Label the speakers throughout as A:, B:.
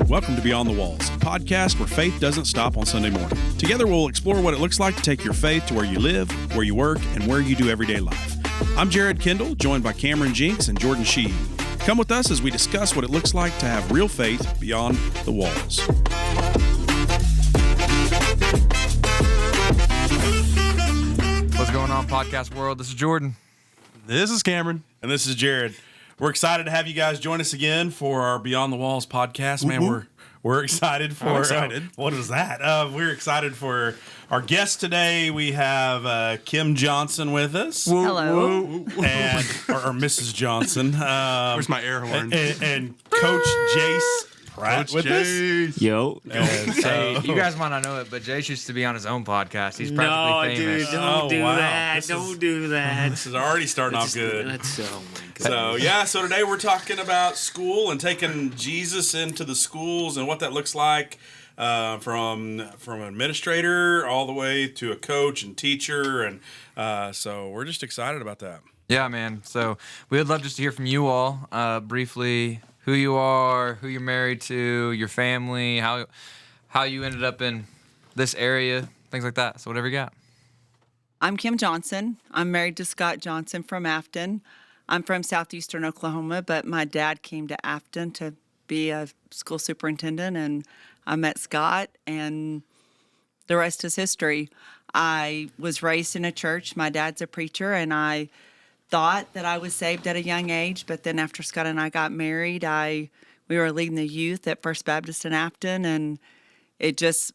A: Welcome to Beyond the Walls, a podcast where faith doesn't stop on Sunday morning. Together we'll explore what it looks like to take your faith to where you live, where you work, and where you do everyday life. I'm Jared Kendall, joined by Cameron Jinks and Jordan Sheehy. Come with us as we discuss what it looks like to have real faith beyond the walls.
B: What's going on, podcast world? This is Jordan.
C: This is Cameron.
A: And this is Jared. We're excited to have you guys join us again for our Beyond the Walls podcast. Man, we're excited for... what is that? We're excited for our guest today. We have Kim Johnson with us.
D: Hello.
A: And or Mrs. Johnson.
C: Where's my air horn?
A: And Coach Jace Pratt with us.
E: Yo.
B: Hey, you guys might not know it, but Jace used to be on his own podcast. He's practically famous.
E: Dude, don't do that.
A: Don't
E: do that.
A: This is already starting off good.
E: That's oh my God.
A: So today we're talking about school and taking Jesus into the schools and what that looks like from an administrator all the way to a coach and teacher. And so we're just excited about that.
B: Yeah, man. So we would love just to hear from you all briefly. Who you are, who you're married to, your family, how you ended up in this area, things like that. So whatever you got.
D: I'm Kim Johnson. I'm married to Scott Johnson from Afton. I'm from southeastern Oklahoma, but my dad came to Afton to be a school superintendent, and I met Scott, and the rest is history. I was raised in a church. My dad's a preacher, and I thought that I was saved at a young age, but then after Scott and I got married, we were leading the youth at First Baptist in Afton, and it just,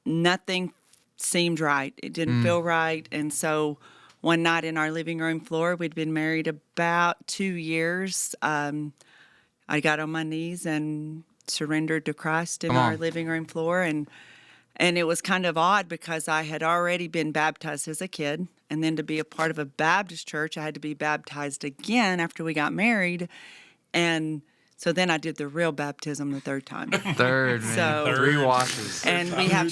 D: nothing seemed right. It didn't feel right, and so one night in our living room floor, we'd been married about 2 years, I got on my knees and surrendered to Christ in our living room floor, and it was kind of odd because I had already been baptized as a kid. And then to be a part of a Baptist church, I had to be baptized again after we got married. And so then I did the real baptism the third time.
B: Third, man.
D: So,
B: 3 washes.
D: And we have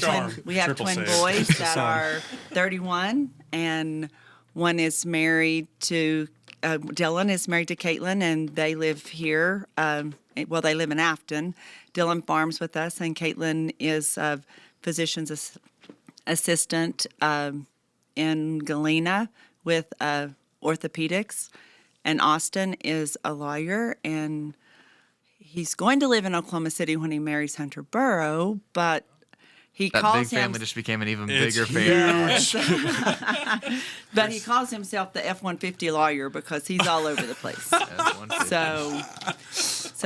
D: twin boys that are 31. And one is married to, Dylan is married to Caitlin, and they live here. They live in Afton. Dylan farms with us, and Caitlin is a physician's assistant in Galena with orthopedics, and Austin is a lawyer, and he's going to live in Oklahoma City when he marries Hunter Burrow, but he
B: that
D: calls
B: big family just became an even bigger family.
D: Yes. But he calls himself the F-150 lawyer because he's all over the place. So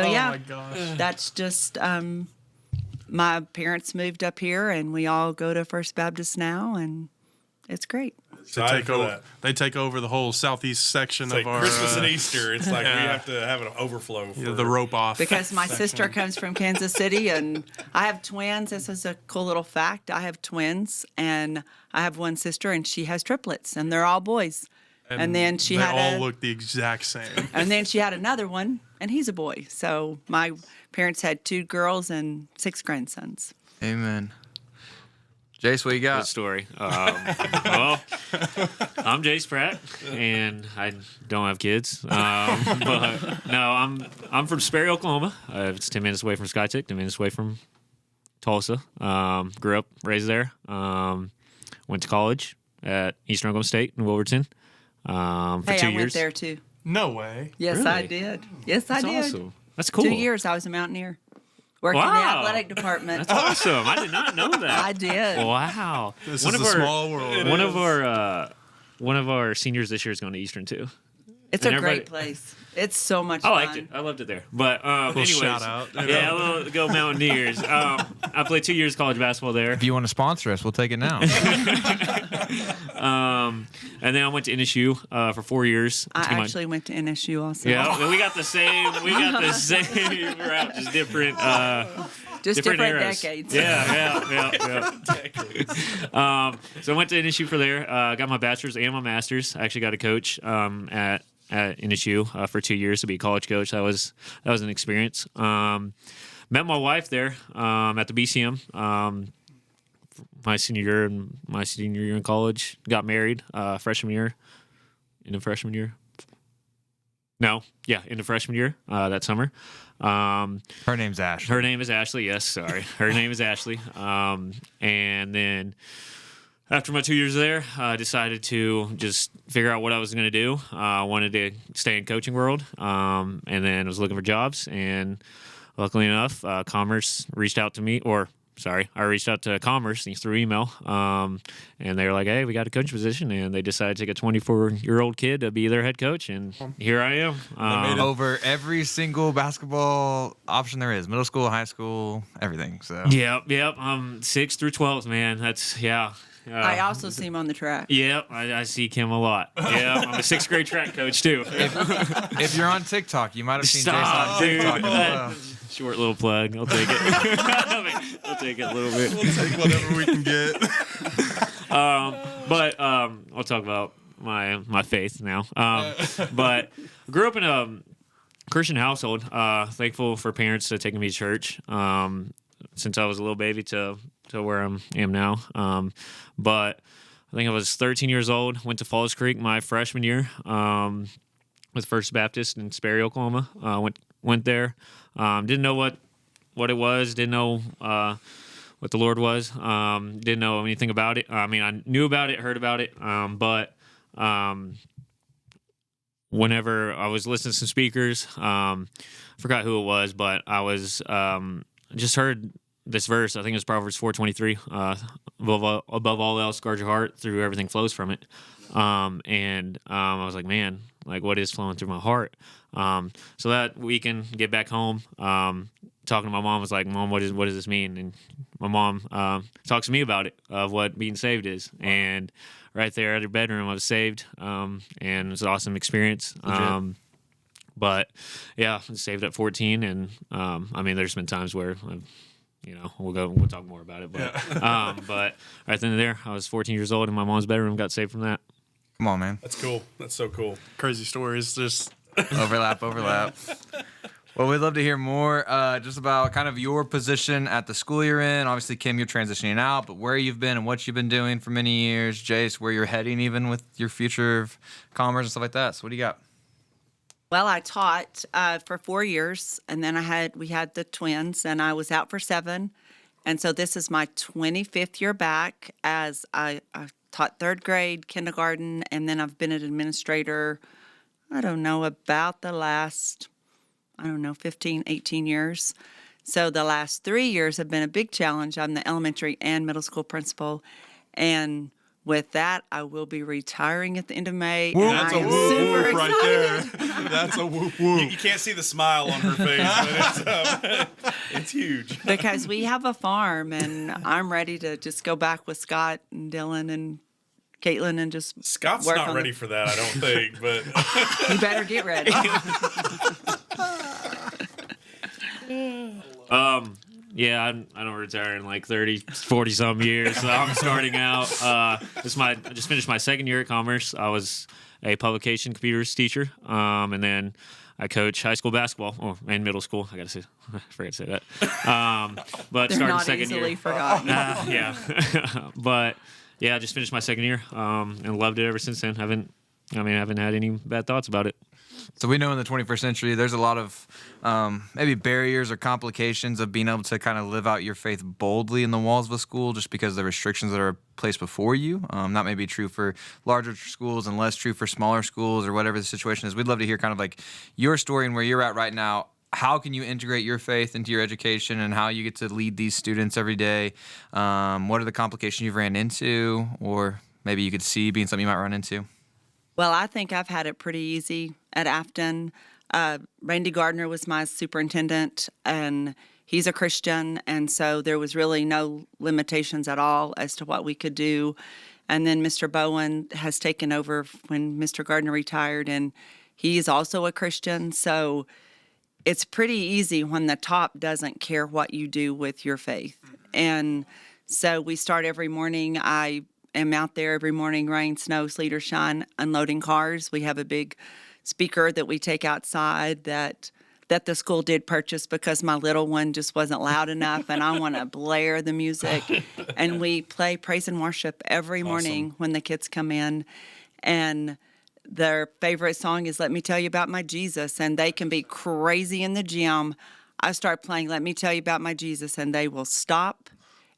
D: yeah,
C: my gosh.
D: that's just my parents moved up here, and we all go to First Baptist now, and it's great.
C: They take over the whole southeast section of our
A: Christmas and Easter. It's like we have to have an overflow for
C: the rope off.
D: Because my sister comes from Kansas City, and I have twins. This is a cool little fact. I have twins, and I have one sister, and she has triplets, and they're all boys. And then
C: they all look the exact same.
D: And then she had another one, and he's a boy. So my parents had 2 girls and 6 grandsons.
B: Amen. Jace, what you got?
E: Good story. Well, I'm Jace Pratt, and I don't have kids. But no, I'm from Sperry, Oklahoma. It's 10 minutes away from SkyTech, 10 minutes away from Tulsa. Grew up, raised there. Went to college at Eastern Oklahoma State in Wilburton for 2 years.
D: I went there too.
C: No way.
D: Yes,
E: Really?
D: I did. Yes, I
E: That's
D: did.
E: awesome. That's cool.
D: 2 years I was a Mountaineer. Worked in the athletic department.
E: That's awesome. I did not know that.
D: I did.
E: Wow.
C: This is a small world.
E: One of our seniors this year is going to Eastern too.
D: It's a great place. It's so much fun.
E: I liked it. I loved it there. But anyways,
C: shout out.
E: Yeah, a little go Mountaineers. I played 2 years college basketball there.
B: If you want to sponsor us, we'll take it now.
E: And then I went to NSU for 4 years.
D: I actually went to NSU also.
E: Yeah, we got the same. route, just different.
D: Just different
E: eras.
D: decades.
E: Yeah. So I went to NSU for there. Got my bachelor's and my master's. I actually got a coach at NSU for 2 years to be a college coach. That was an experience. Met my wife there at the BCM. My senior year in college. Got married freshman year. No, yeah, into freshman year that summer.
B: Her name's Ashley.
E: Her name is Ashley. Yes, sorry. Her name is Ashley. And then after my 2 years there, I decided to just figure out what I was going to do. I wanted to stay in coaching world, and then I was looking for jobs. And luckily enough, Commerce reached out to me, I reached out to Commerce through email, and they were like, "Hey, we got a coach position," and they decided to take a 24-year-old kid to be their head coach, and here I am.
B: Over every single basketball option there is, middle school, high school, everything. So
E: Yep. 6 through 12, man. That's
D: I also see him on the track.
E: Yep, I see Kim a lot. Yeah, I'm a 6th grade track coach too.
B: if you're on TikTok, you might have seen
E: Stop,
B: Jace on TikTok
E: dude.
B: as well.
E: Short little plug. I'll take it. I'll take it a little bit.
C: We'll take whatever we can get.
E: But I'll talk about my faith now. But I grew up in a Christian household. Thankful for parents taking me to church since I was a little baby to where I am now. But I think I was 13 years old. Went to Falls Creek my freshman year with First Baptist in Sperry, Oklahoma. Went there. Didn't know what it was. Didn't know what the Lord was. Didn't know anything about it. I mean, I knew about it, heard about it, but whenever I was listening to some speakers, forgot who it was, but I was just heard this verse. I think it's Proverbs 4:23. Above all else, guard your heart. Through everything flows from it. And I was like, man, like what is flowing through my heart? So that weekend, get back home, talking to my mom, was like, Mom, what does this mean? And my mom talks to me about it, of what being saved is. And right there at her bedroom, I was saved, and it was an awesome experience. But yeah, I was saved at 14, and I mean, there's been times where we'll talk more about it, but but right then and there, I was 14 years old in my mom's bedroom, got saved from that.
B: Come on, man.
A: That's cool. That's so cool.
C: Crazy stories. Just
B: Overlap. Well, we'd love to hear more just about kind of your position at the school you're in. Obviously, Kim, you're transitioning out, but where you've been and what you've been doing for many years. Jace, where you're heading even with your future of commerce and stuff like that. So what do you got?
D: Well, I taught for 4 years, and then we had the twins, and I was out for 7. And so this is my 25th year back as I taught 3rd grade, kindergarten, and then I've been an administrator, about the last, 15, 18 years. So the last 3 years have been a big challenge. I'm the elementary and middle school principal, and with that, I will be retiring at the end of May.
C: whoop,
D: And
C: that's
D: I
C: a
D: am
C: whoop
D: super
C: whoop right there. That's a whoop whoop.
A: You can't see the smile on her face, but it's huge.
D: because we have a farm, and I'm ready to just go back with Scott and Dylan and Caitlin and just
A: Scott's
D: work
A: not
D: on
A: ready for that, I don't think, but
D: You better get ready.
E: Yeah, I don't retire in like 30, 40 some years. So I'm starting out. I just finished my 2nd year at Commerce. I was a publication computers teacher, and then I coach high school basketball and middle school. I forgot to say that. But
D: They're
E: starting
D: not
E: 2nd
D: easily
E: year.
D: forgotten.
E: Yeah, but yeah, I just finished my 2nd year, and loved it ever since then. Haven't had any bad thoughts about it.
B: So we know in the 21st century, there's a lot of maybe barriers or complications of being able to kind of live out your faith boldly in the walls of a school just because of the restrictions that are placed before you. That may be true for larger schools and less true for smaller schools or whatever the situation is. We'd love to hear kind of like your story and where you're at right now. How can you integrate your faith into your education and how you get to lead these students every day? What are the complications you've ran into or maybe you could see being something you might run into?
D: Well, I think I've had it pretty easy at Afton. Randy Gardner was my superintendent, and he's a Christian, and so there was really no limitations at all as to what we could do. And then Mr. Bowen has taken over when Mr. Gardner retired, and he is also a Christian. So it's pretty easy when the top doesn't care what you do with your faith. And so we start every morning. I am out there every morning, rain, snow, sleet, or shine, unloading cars. We have a big speaker that we take outside that the school did purchase because my little one just wasn't loud enough, and I want to blare the music. And we play praise and worship every morning when the kids come in. And their favorite song is Let Me Tell You About My Jesus, and they can be crazy in the gym. I start playing Let Me Tell You About My Jesus, and they will stop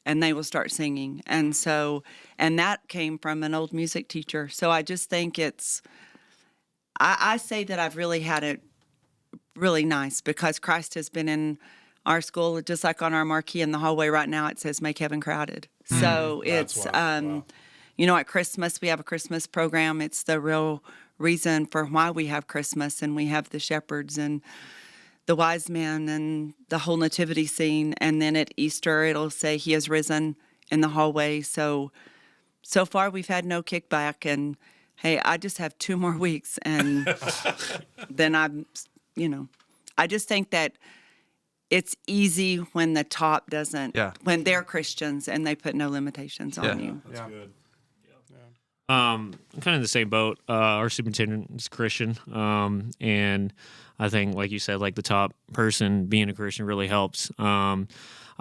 D: and they will start singing. And that came from an old music teacher. So I just think I say that I've really had it really nice because Christ has been in our school, just like on our marquee in the hallway right now, it says Make Heaven Crowded. So it's,
A: wow.
D: At Christmas, we have a Christmas program. It's the real reason for why we have Christmas, and we have the shepherds and the wise men and the whole nativity scene. And then at Easter, it'll say He has risen in the hallway. So far we've had no kickback, and hey, I just have 2 more weeks, and then I just think that it's easy when the top doesn't, when they're Christians and they put no limitations on you.
A: That's good.
E: I'm kind of in the same boat. Our superintendent is Christian, and I think, like you said, like the top person being a Christian really helps. I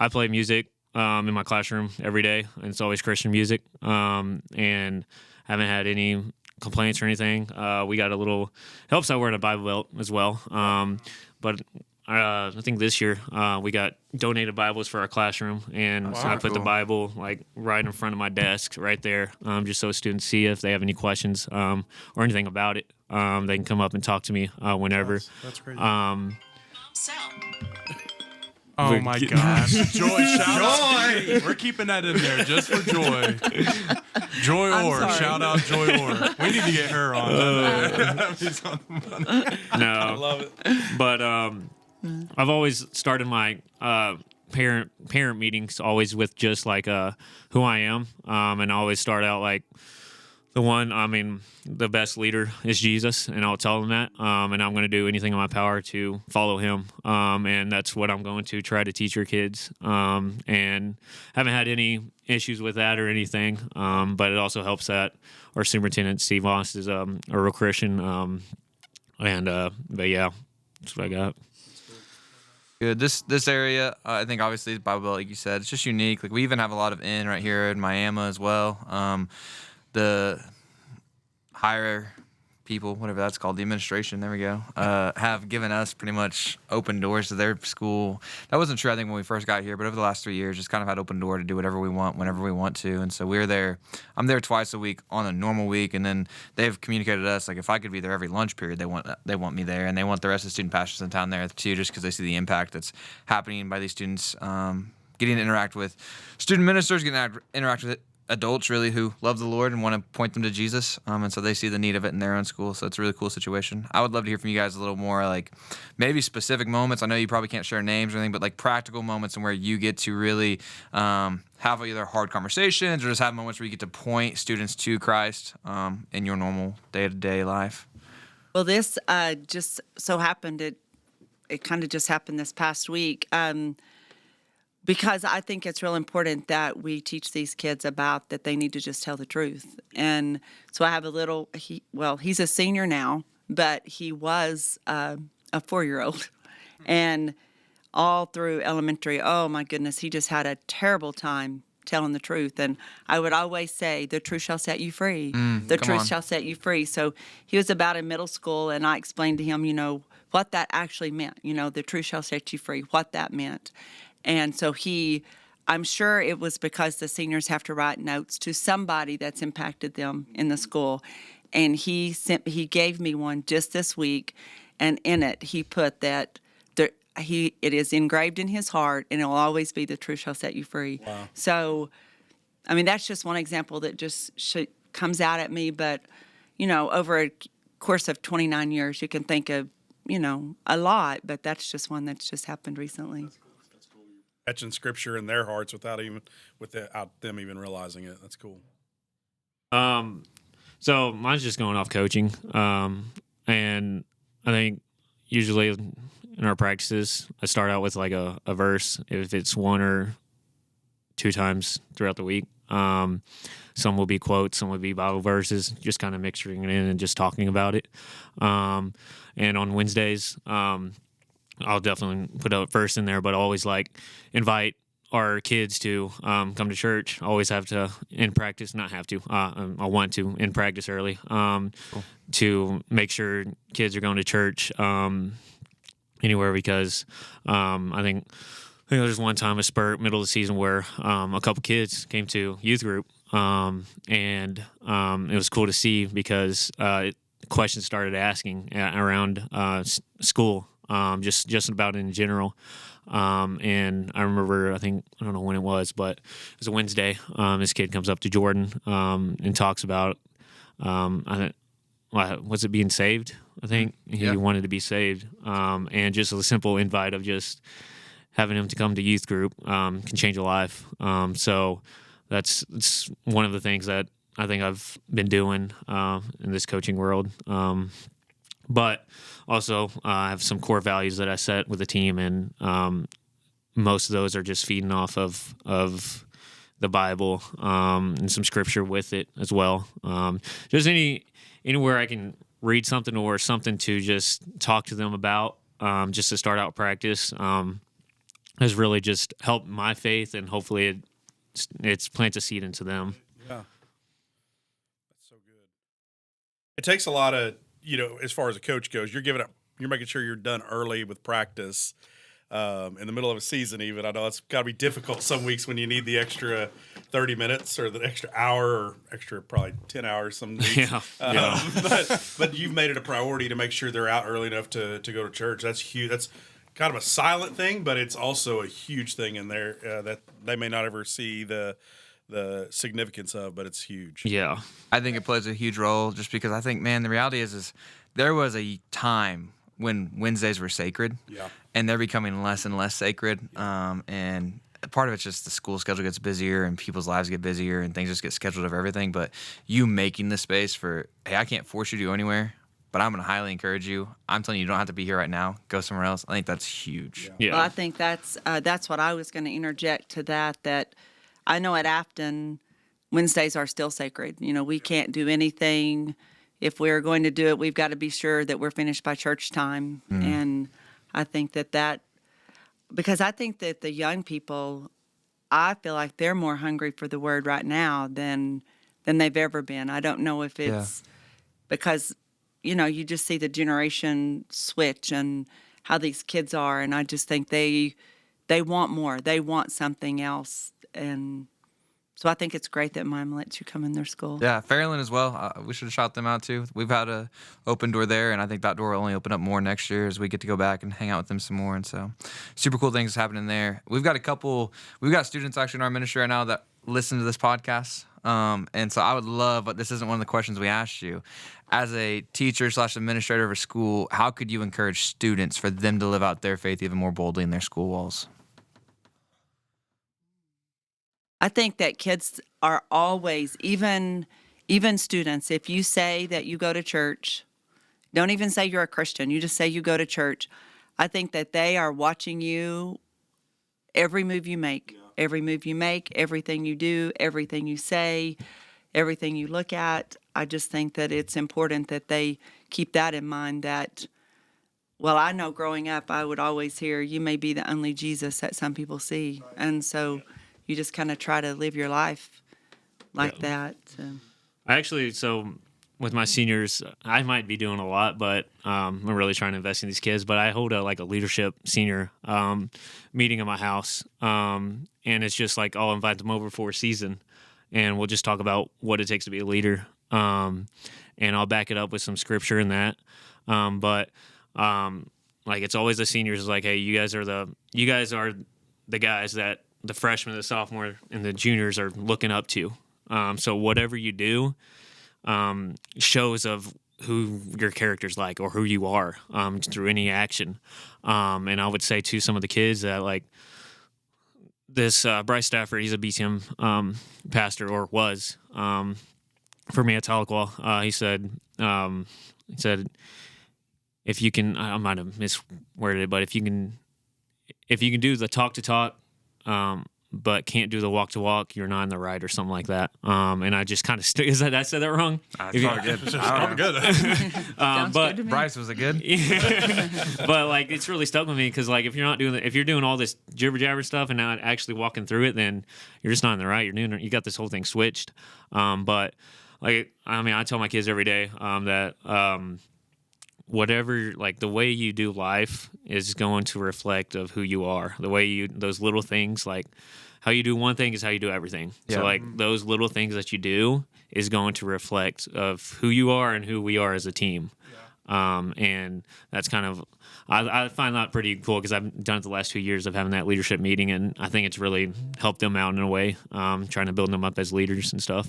E: play music in my classroom every day, and it's always Christian music, and haven't had any complaints or anything. We got helps out wearing a Bible belt as well, but I think this year we got donated Bibles for our classroom, and so I put the Bible like right in front of my desk, right there, just so students see if they have any questions or anything about it. They can come up and talk to me whenever.
A: That's great.
C: Oh my gosh. Joy, shout out. We're keeping that in there just for Joy. Joy Orr, shout out Joy Orr. We need to get her on.
E: No.
A: I love it.
E: But I've always started my parent meetings always with just like who I am, and I always start out like the best leader is Jesus, and I'll tell them that, and I'm going to do anything in my power to follow him, and that's what I'm going to try to teach your kids, and haven't had any issues with that or anything, but it also helps that our superintendent, Steve Moss, is a real Christian, but yeah, that's what I got.
B: Good. This area, I think obviously is Bible Belt, like you said, it's just unique. Like we even have a lot of right here in Miami as well. The higher people, whatever that's called, the administration, there we go, have given us pretty much open doors to their school. That wasn't true, I think, when we first got here, but over the last 3 years, just kind of had open door to do whatever we want, whenever we want to. And so we're there. I'm there twice a week on a normal week, and then they've communicated to us, like, if I could be there every lunch period, they want me there, and they want the rest of the student pastors in town there too, just because they see the impact that's happening by these students getting to interact with student ministers, getting to interact with adults really who love the Lord and want to point them to Jesus, and so they see the need of it in their own school. So it's a really cool situation. I would love to hear from you guys a little more, like maybe specific moments. I know you probably can't share names or anything, but like practical moments and where you get to really have either hard conversations or just have moments where you get to point students to Christ in your normal day-to-day life.
D: Well, this just so happened, it kind of just happened this past week. Because I think it's real important that we teach these kids about that they need to just tell the truth. And so I have he's a senior now, but he was a 4-year-old. And all through elementary, oh my goodness, he just had a terrible time telling the truth. And I would always say, the truth shall set you free. The truth shall set you free. So he was about in middle school, and I explained to him, what that actually meant. The truth shall set you free, what that meant. And so I'm sure it was because the seniors have to write notes to somebody that's impacted them in the school. And he gave me one just this week, and in it he put that it is engraved in his heart, and it will always be the truth shall set you free. Wow. So, that's just one example that just comes out at me. But, over a course of 29 years, you can think of, a lot, but that's just one that's just happened recently.
A: Etching scripture in their hearts without them even realizing it. That's cool.
E: So mine's just going off coaching. And I think usually in our practices, I start out with like a verse, if it's 1 or 2 times throughout the week. Some will be quotes, some will be Bible verses, just kind of mixing it in and just talking about it. And on Wednesdays, I'll definitely put a verse in there, but always like invite our kids to come to church. Always have to in practice, not have to. I want to in practice early to make sure kids are going to church anywhere because I think there was one time a spurt middle of the season where a couple kids came to youth group and it was cool to see because questions started asking around school, just about in general. And I remember, I don't know when it was, but it was a Wednesday. This kid comes up to Jordan and talks about, was it being saved? I think he wanted to be saved. And just a simple invite of just having him to come to youth group can change a life. So it's one of the things that I think I've been doing in this coaching world. But also, I have some core values that I set with the team, and most of those are just feeding off of the Bible and some scripture with it as well. Just anywhere I can read something or something to just talk to them about, just to start out practice, has really just helped my faith, and hopefully it's plants a seed into them.
A: Yeah, that's so good. It takes a lot of, as far as a coach goes, you're making sure you're done early with practice in the middle of a season even. I know it's got to be difficult some weeks when you need the extra 30 minutes or the extra hour or extra probably 10 hours some weeks. But you've made it a priority to make sure they're out early enough to go to church. That's huge. That's kind of a silent thing, but it's also a huge thing in there that they may not ever see the significance of, but it's huge.
B: Yeah. I think it plays a huge role just because I think, man, the reality is there was a time when Wednesdays were sacred. Yeah. And they're becoming less and less sacred. Yeah. And part of it's just the school schedule gets busier and people's lives get busier and things just get scheduled of everything. But you making the space for, hey, I can't force you to go anywhere, but I'm going to highly encourage you. I'm telling you, you don't have to be here right now. Go somewhere else. I think that's huge.
E: Yeah.
D: Well, I think that's what I was going to interject to that I know at Afton, Wednesdays are still sacred. We can't do anything. If we're going to do it, we've got to be sure that we're finished by church time. Mm. And I think that because I think that the young people, I feel like they're more hungry for the word right now than they've ever been. I don't know if it's because, you just see the generation switch and how these kids are. And I just think they want more. They want something else. And so I think it's great that Mime lets you come in their school.
B: Yeah, Fairland as well. We should have shout them out too. We've had an open door there, and I think that door will only open up more next year as we get to go back and hang out with them some more. And so super cool things happening there. We've got students actually in our ministry right now that listen to this podcast. And so I would love, but this isn't one of the questions we asked you. As a teacher / administrator of a school, how could you encourage students for them to live out their faith even more boldly in their school walls?
D: I think that kids are always, even students, if you say that you go to church, don't even say you're a Christian, you just say you go to church. I think that they are watching you every move you make, everything you do, everything you say, everything you look at. I just think that it's important that they keep that in mind that, well, I know growing up, I would always hear, you may be the only Jesus that some people see. And so you just kind of try to live your life like that.
E: So with my seniors, I might be doing a lot, but I'm really trying to invest in these kids. But I hold a leadership senior meeting at my house, and it's just like I'll invite them over for a season, and we'll just talk about what it takes to be a leader, and I'll back it up with some scripture in that. But it's always the seniors like, hey, you guys are the guys that the freshmen, the sophomore, and the juniors are looking up to. So whatever you do shows of who your character's like or who you are through any action. And I would say to some of the kids that this Bryce Stafford, he's a BTM pastor or was for me at Tahlequah. He said if you can, I might have misworded it, but if you can do the talk to talk, but can't do the walk to walk, you're not in the right or something like that. And I just kind of is that I said that wrong?
B: That's probably good.
C: I'm good.
D: Sounds
E: but
D: good to me.
B: Bryce, was it good?
E: But like it's really stuck with me because like if you're doing all this jibber jabber stuff and not actually walking through it, then you're just not in the right. You got this whole thing switched. But like I mean, I tell my kids every day that whatever, like the way you do life is going to reflect of who you are. The way you, those little things, like how you do one thing is how you do everything.
B: Yeah.
E: So like those little things that you do is going to reflect of who you are and who we are as a team. And that's kind of, I find that pretty cool because I've done it the last 2 years of having that leadership meeting, and I think it's really helped them out in a way, trying to build them up as leaders and stuff.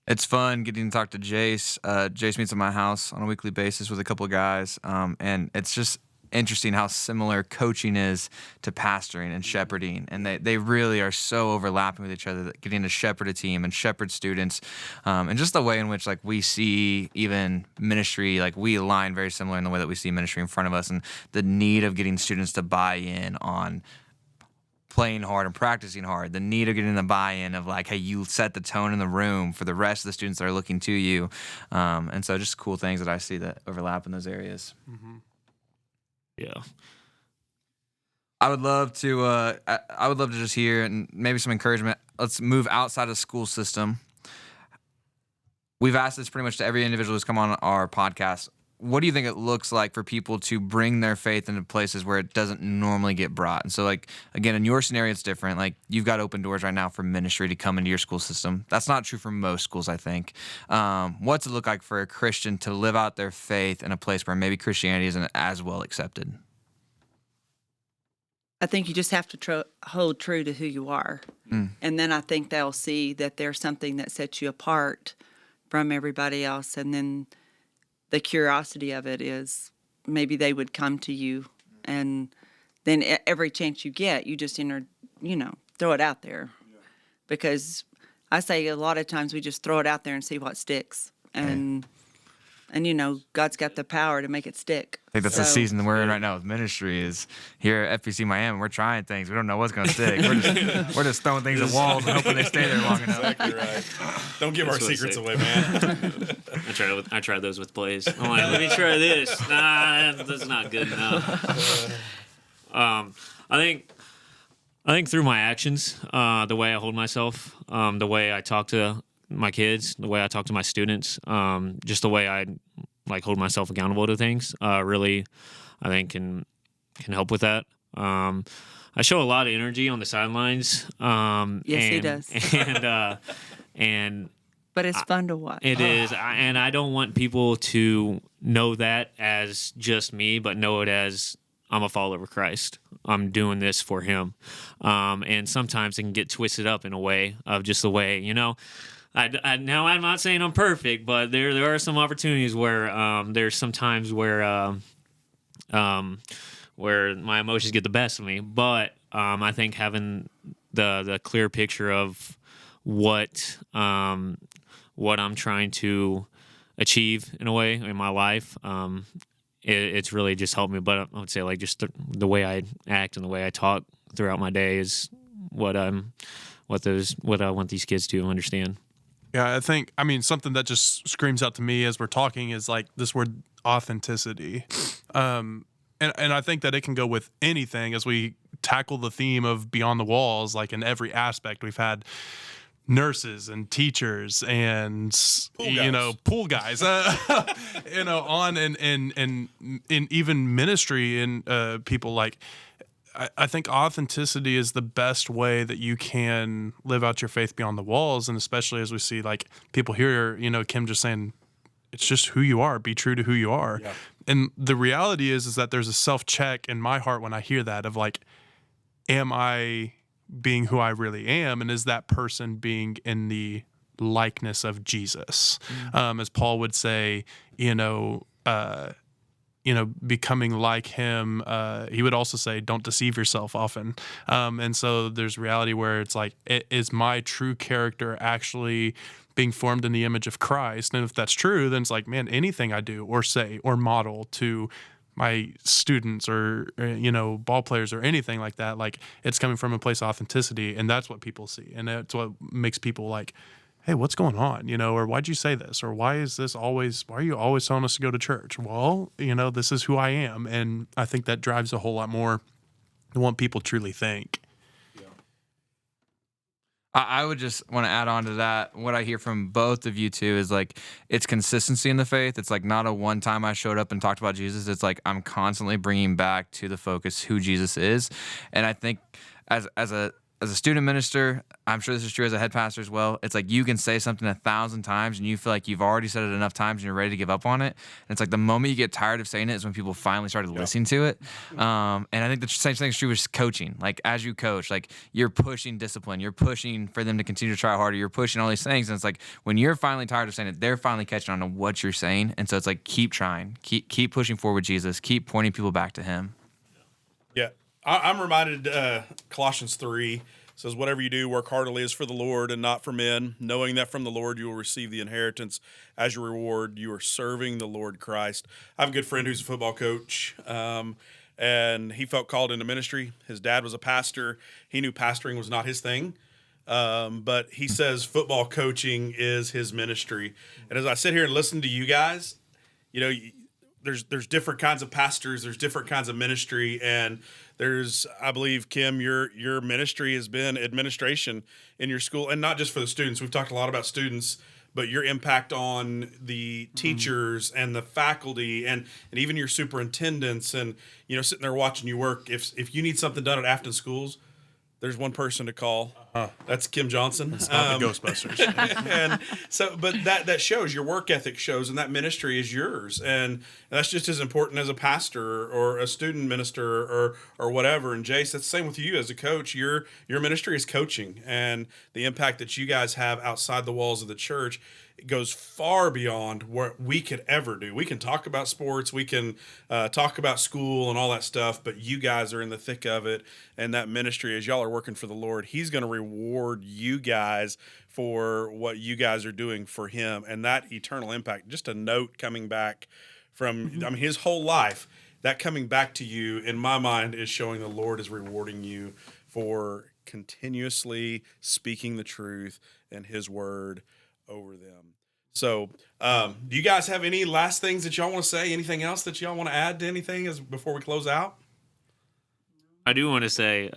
B: It's fun getting to talk to Jace. Jace meets at my house on a weekly basis with a couple of guys, and it's just interesting how similar coaching is to pastoring and shepherding, and they really are so overlapping with each other, that getting to shepherd a team and shepherd students, and just the way in which like we see even ministry, like we align very similar in the way that we see ministry in front of us, and the need of getting students to buy in on playing hard and practicing hard, the need of getting the buy-in of like, hey, you set the tone in the room for the rest of the students that are looking to you. And so just cool things that I see that overlap in those areas.
C: Mm-hmm.
E: Yeah.
B: I would love to just hear and maybe some encouragement. Let's move outside of the school system. We've asked this pretty much to every individual who's come on our podcast. What do you think it looks like for people to bring their faith into places where it doesn't normally get brought? And so, like, again, in your scenario, it's different. Like, you've got open doors right now for ministry to come into your school system. That's not true for most schools, I think. What's it look like for a Christian to live out their faith in a place where maybe Christianity isn't as well accepted?
D: I think you just have to hold true to who you are. And then I think they'll see that there's something that sets you apart from everybody else. And then the curiosity of it is maybe they would come to you, and then every chance you get, you just throw it out there. Because I say a lot of times we just throw it out there and see what sticks. And God's got the power to make it stick.
B: I think that's the season we're in right now with ministry is here at FPC Miami. We're trying things. We don't know what's going to stick. We're just throwing things at walls and hoping they stay there long enough.
A: Exactly right. Don't give our secrets away, man.
E: I tried those with plays. I'm like, let me try this. Nah, that's not good enough. I think through my actions, the way I hold myself, the way I talk to my kids, the way I talk to my students, just the way I like hold myself accountable to things, really, I think can help with that. I show a lot of energy on the sidelines.
D: Yes, he does. But it's fun to watch.
E: It is, and I don't want people to know that as just me, but know it as I'm a follower of Christ. I'm doing this for Him, and sometimes it can get twisted up in a way of just the way now I'm not saying I'm perfect, but there are some opportunities where there's some times where my emotions get the best of me. But I think having the clear picture of what I'm trying to achieve in a way in my life, it's really just helped me. But I would say like just the way I act and the way I talk throughout my day is what I want these kids to understand.
C: Yeah, I mean, something that just screams out to me as we're talking is like this word authenticity. And I think that it can go with anything as we tackle the theme of Beyond the Walls, like in every aspect. We've had nurses and teachers and pool guys, on and even ministry and people like. I think authenticity is the best way that you can live out your faith beyond the walls, and especially as we see like people here, Kim just saying, it's just who you are. Be true to who you are. Yeah. And the reality is that there's a self-check in my heart when I hear that of like, am I being who I really am, and is that person being in the likeness of Jesus? As Paul would say, becoming like him. He would also say, don't deceive yourself often. And so there's reality where it's like, is my true character actually being formed in the image of Christ? And if that's true, then it's like, man, anything I do or say or model to my students or ball players or anything like that. Like, it's coming from a place of authenticity, and that's what people see, and that's what makes people like, hey, what's going on? Or why'd you say this? Or why are you always telling us to go to church? Well, this is who I am. And I think that drives a whole lot more than what people truly think.
B: I would just want to add on to that. What I hear from both of you two is like, it's consistency in the faith. It's like not a one time I showed up and talked about Jesus. It's like I'm constantly bringing back to the focus who Jesus is. And I think as a student minister, I'm sure this is true as a head pastor as well. It's like you can say something 1,000 times and you feel like you've already said it enough times and you're ready to give up on it. And it's like the moment you get tired of saying it is when people finally started listening to it. And I think the same thing is true with coaching. Like as you coach, like you're pushing discipline, you're pushing for them to continue to try harder, you're pushing all these things. And it's like when you're finally tired of saying it, they're finally catching on to what you're saying. And so it's like keep trying, keep pushing forward with Jesus, keep pointing people back to Him.
A: Yeah, I'm reminded Colossians 3 says, whatever you do, work heartily as for the Lord and not for men, knowing that from the Lord you will receive the inheritance as your reward. You are serving the Lord Christ. I have a good friend who's a football coach, and he felt called into ministry. His dad was a pastor. He knew pastoring was not his thing, but he says football coaching is his ministry. And as I sit here and listen to you guys, there's different kinds of pastors, there's different kinds of ministry, and there's, I believe, Kim, your ministry has been administration in your school, and not just for the students. We've talked a lot about students, but your impact on the teachers and the faculty and even your superintendents, and sitting there watching you work. If you need something done at Afton Schools, there's one person to call. That's Kim Johnson.
C: It's not the Ghostbusters.
A: And so, but that shows, your work ethic shows, and that ministry is yours. And that's just as important as a pastor or a student minister or whatever. And Jace, that's the same with you as a coach. Your ministry is coaching, and the impact that you guys have outside the walls of the church, it goes far beyond what we could ever do. We can talk about sports, we can talk about school and all that stuff, but you guys are in the thick of it. And that ministry, as y'all are working for the Lord, He's going to reward you guys for what you guys are doing for Him, and that eternal impact. Just a note coming back from, His whole life, that coming back to you, in my mind, is showing the Lord is rewarding you for continuously speaking the truth and His word over them. So, do you guys have any last things that y'all want to say? Anything else that y'all want to add to anything before we close out?
E: I do want to say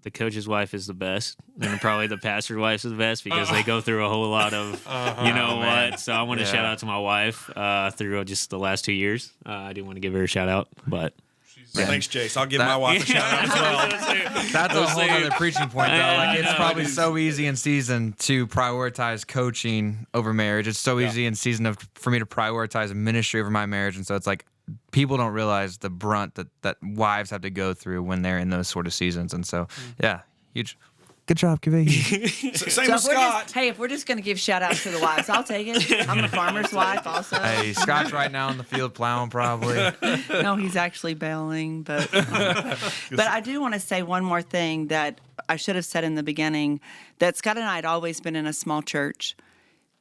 E: the coach's wife is the best, and probably the pastor's wife is the best because they go through a whole lot of, what. So I want to shout out to my wife through just the last 2 years. I do want to give her a shout out, but.
A: Thanks, Jace. I'll give my wife a shout out as well.
B: That's a whole other preaching point, though. Like, it's probably so easy in season to prioritize coaching over marriage. It's so easy in season for me to prioritize ministry over my marriage. And so it's like people don't realize the brunt that wives have to go through when they're in those sort of seasons. And so, huge. Good job, Kaveh.
A: Same with Scott.
D: If we're just going to give shout outs to the wives, I'll take it. I'm a farmer's wife also.
B: Hey, Scott's right now in the field plowing probably.
D: No, he's actually bailing. But I do want to say one more thing that I should have said in the beginning, that Scott and I had always been in a small church.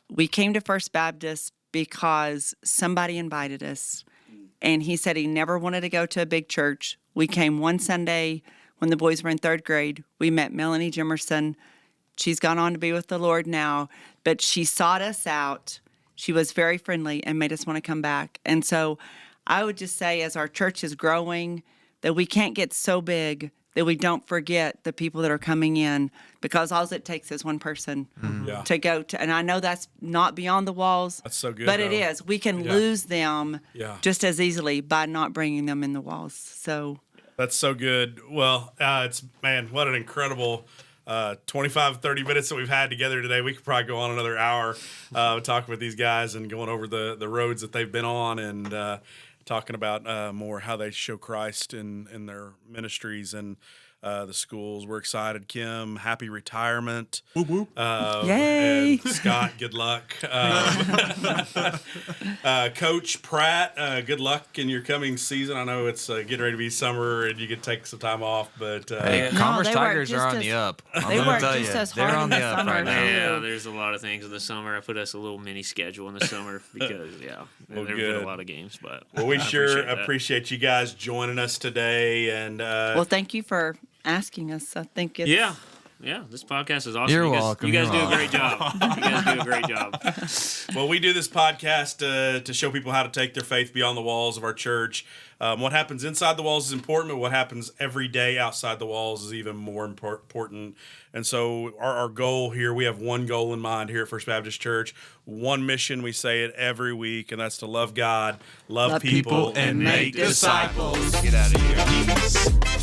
D: We came to First Baptist because somebody invited us, and he said he never wanted to go to a big church. We came one Sunday when the boys were in third grade. We met Melanie Jimerson. She's gone on to be with the Lord now, but she sought us out. She was very friendly and made us want to come back. And so I would just say, as our church is growing, that we can't get so big that we don't forget the people that are coming in, because all it takes is one person to go to. And I know that's not beyond the walls.
A: That's so good,
D: but
A: though.
D: it is. We can lose them just as easily by not bringing them in the walls. So
A: that's so good. Well, what an incredible 25, 30 minutes that we've had together today. We could probably go on another hour talking with these guys and going over the roads that they've been on, and talking about more how they show Christ in their ministries. And the schools. We're excited. Kim, happy retirement.
C: Whoop, whoop.
D: Yay.
A: And Scott, good luck. Coach Pratt, good luck in your coming season. I know it's getting ready to be summer and you could take some time off, but
B: Hey,
D: No,
B: Commerce
D: they work
B: Tigers are
D: just
B: on
D: as-
B: the up. I'm
D: They
B: gonna
D: work
B: tell
D: just
B: you,
D: as
B: they're
D: hard
B: on
D: in
B: the
D: the
B: up
D: summer,
B: right now.
D: too.
E: Yeah, there's a lot of things in the summer. I put us a little mini schedule in the summer because
A: Well,
E: there've been
A: good.
E: a lot of games. But
A: well, we
E: I
A: sure
E: that.
A: appreciate you guys joining us today. And
D: Well, thank you for asking us. I think it's
E: Yeah, this podcast is awesome.
B: You're
E: you guys,
B: welcome,
E: You guys
B: you're
E: do a great job. You guys do a great job.
A: well, we do this podcast to show people how to take their faith beyond the walls of our church. What happens inside the walls is important, but what happens every day outside the walls is even more important. And so our goal here, we have one goal in mind here at First Baptist Church, one mission. We say it every week, and that's to love God, love people,
D: and make
B: disciples. Get out of here.